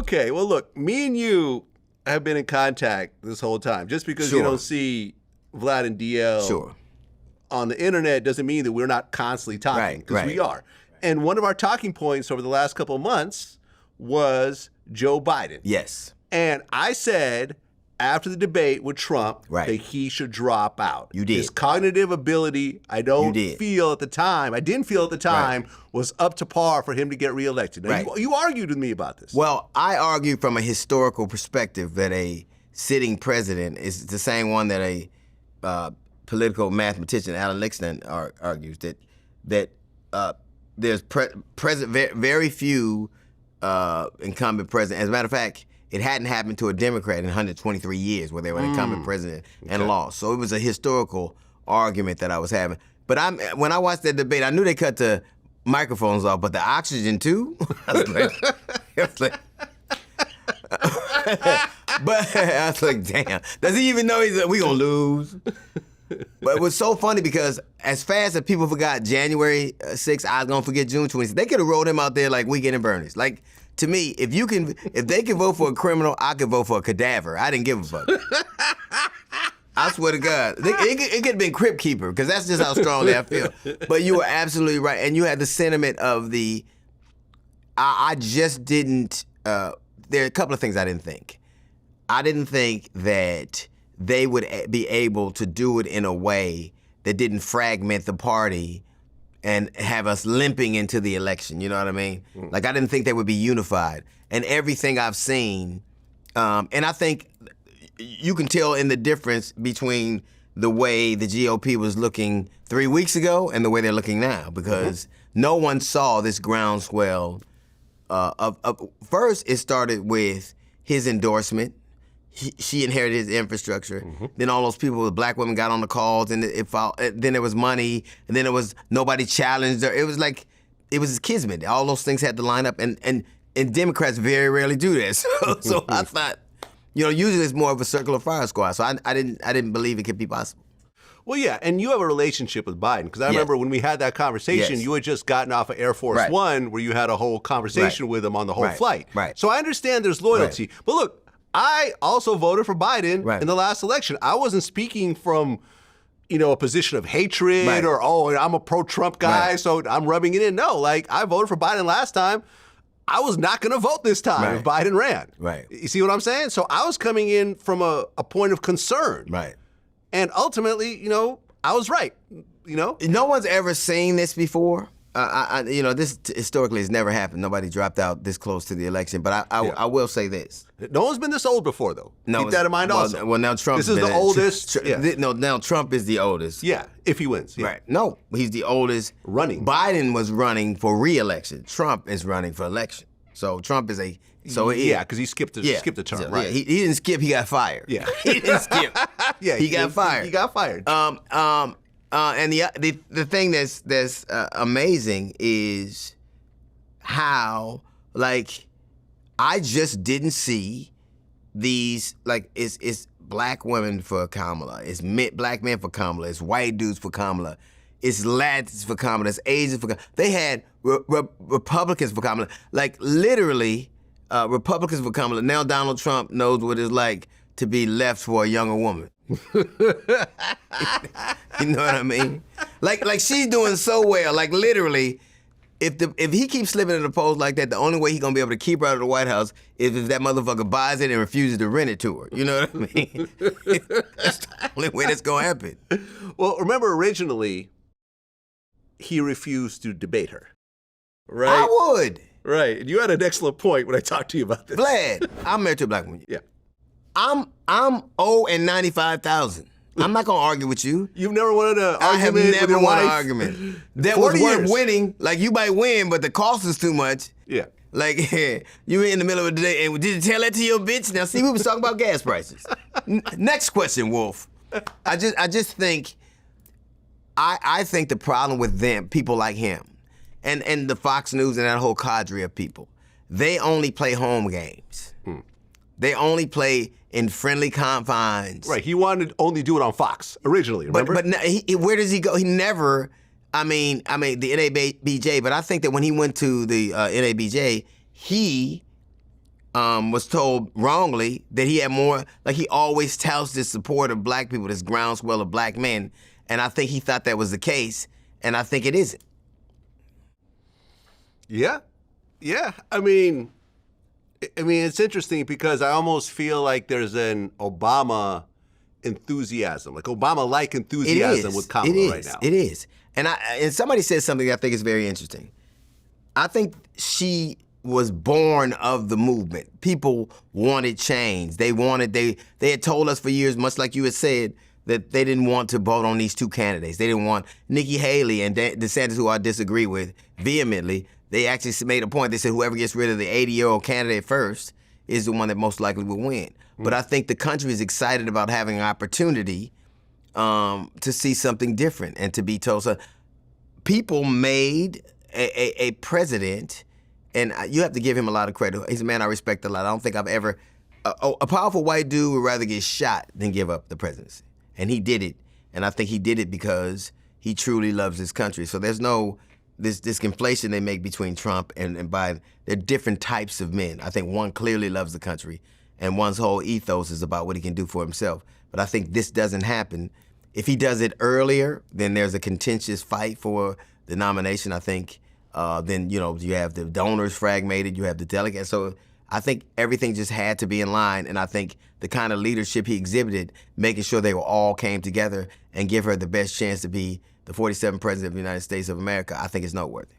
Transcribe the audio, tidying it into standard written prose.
Okay, well, look, me and you have been in contact this whole time. Just because you don't see Vlad and DL on the internet doesn't mean that we're not constantly talking, because we are. And one of our talking points over the last couple of months was Joe Biden. Yes. And I said after the debate with Trump that he should drop out. You did. His cognitive ability, I didn't feel at the time, was up to par for him to get reelected. Now, you argued with me about this. Well, I argue from a historical perspective that a sitting president is the same one that a political mathematician, Alan Lichtenstein, argues, that there's very few incumbent presidents. As a matter of fact, it hadn't happened to a Democrat in 123 years where they were an incumbent president and lost. So it was a historical argument that I was having. But when I watched that debate, I knew they cut the microphones off, but the oxygen too? I was like, but I was like, damn. Does he even know we gonna lose? But it was so funny because as fast as people forgot January 6th, I was gonna forget June 26th. They could have rolled him out there like Weekend at Bernie's. Like, to me, if they can vote for a criminal, I could vote for a cadaver. I didn't give a fuck. I swear to God. It could have been Crypt Keeper, because that's just how strongly I feel. But you were absolutely right. And you had the sentiment of I just didn't, there are a couple of things I didn't think. I didn't think that they would be able to do it in a way that didn't fragment the party and have us limping into the election, you know what I mean? Like, I didn't think they would be unified. And everything I've seen, and I think you can tell in the difference between the way the GOP was looking 3 weeks ago and the way they're looking now, because no one saw this groundswell. First, it started with his endorsement. She inherited his infrastructure. Then all those people, the black women, got on the calls, and then there was money, and then it was nobody challenged her. It was like, it was kismet. All those things had to line up, and Democrats very rarely do this. So I thought, usually it's more of a circular fire squad. So I didn't believe it could be possible. Well, yeah, and you have a relationship with Biden, because I remember when we had that conversation, you had just gotten off of Air Force One, where you had a whole conversation with him on the whole flight. So I understand there's loyalty. But look, I also voted for Biden in the last election. I wasn't speaking from, a position of hatred or, I'm a pro-Trump guy, so I'm rubbing it in. No, like, I voted for Biden last time. I was not going to vote this time if Biden ran. You see what I'm saying? So I was coming in from a point of concern. And ultimately, I was right. No one's ever seen this before. This historically has never happened. Nobody dropped out this close to the election. But I will say this. No one's been this old before, though. Keep that in mind also. Well, now Trump. This is the oldest. Now Trump is the oldest. Yeah, if he wins. Yeah. No, he's the oldest. Running. Biden was running for re-election. Trump is running for election. So Trump is a. So because he skipped the term. So, he didn't skip. He got fired. Yeah. He didn't skip. He got fired. He got fired. And the thing that's amazing is how, like, I just didn't see these, like, it's black women for Kamala, it's black men for Kamala, it's white dudes for Kamala, it's Latins for Kamala, it's Asians for Kamala. They had Republicans for Kamala, like, literally Republicans for Kamala. Now Donald Trump knows what it's like to be left for a younger woman. You know what I mean? Like she's doing so well. Like, literally, if he keeps slipping in the polls like that, the only way he's gonna be able to keep her out of the White House is if that motherfucker buys it and refuses to rent it to her. You know what I mean? That's the only way that's gonna happen. Well, remember, originally he refused to debate her. Right? I would. Right. And you had an excellent point when I talked to you about this. Vlad, I'm married to a black woman. Yeah. I'm 0 and 95,000. I'm not gonna argue with you. You've never wanted an argument. I have never won an argument. That was worth winning. Like, you might win, but the cost is too much. Yeah. Like, you were in the middle of the day, and did you tell that to your bitch? Now, see, we was talking about gas prices. Next question, Wolf. I just think, I think the problem with them, people like him, and the Fox News and that whole cadre of people, they only play home games. They only play in friendly confines. Right. He wanted to only do it on Fox originally, remember? But where does he go? He never, the NABJ, but I think that when he went to the NABJ, he was told wrongly that he had more, like he always touts this support of black people, this groundswell of black men. And I think he thought that was the case, and I think it isn't. Yeah. I mean, it's interesting because I almost feel like there's an Obama enthusiasm, like Obama-like enthusiasm with Kamala right now. It is. And somebody said something I think is very interesting. I think she was born of the movement. People wanted change. They had told us for years, much like you had said, that they didn't want to vote on these two candidates. They didn't want Nikki Haley and DeSantis, who I disagree with vehemently. They actually made a point. They said whoever gets rid of the 80-year-old candidate first is the one that most likely will win. But I think the country is excited about having an opportunity to see something different and to be told. So people made a president, and you have to give him a lot of credit. He's a man I respect a lot. I don't think I've ever... A powerful white dude would rather get shot than give up the presidency. And he did it. And I think he did it because he truly loves his country. So there's no... This conflation they make between Trump and Biden, they're different types of men. I think one clearly loves the country, and one's whole ethos is about what he can do for himself. But I think this doesn't happen. If he does it earlier, then there's a contentious fight for the nomination. I think then, you have the donors fragmented, you have the delegates. So I think everything just had to be in line, and I think the kind of leadership he exhibited, making sure they all came together and give her the best chance to be the 47th President of the United States of America, I think is noteworthy.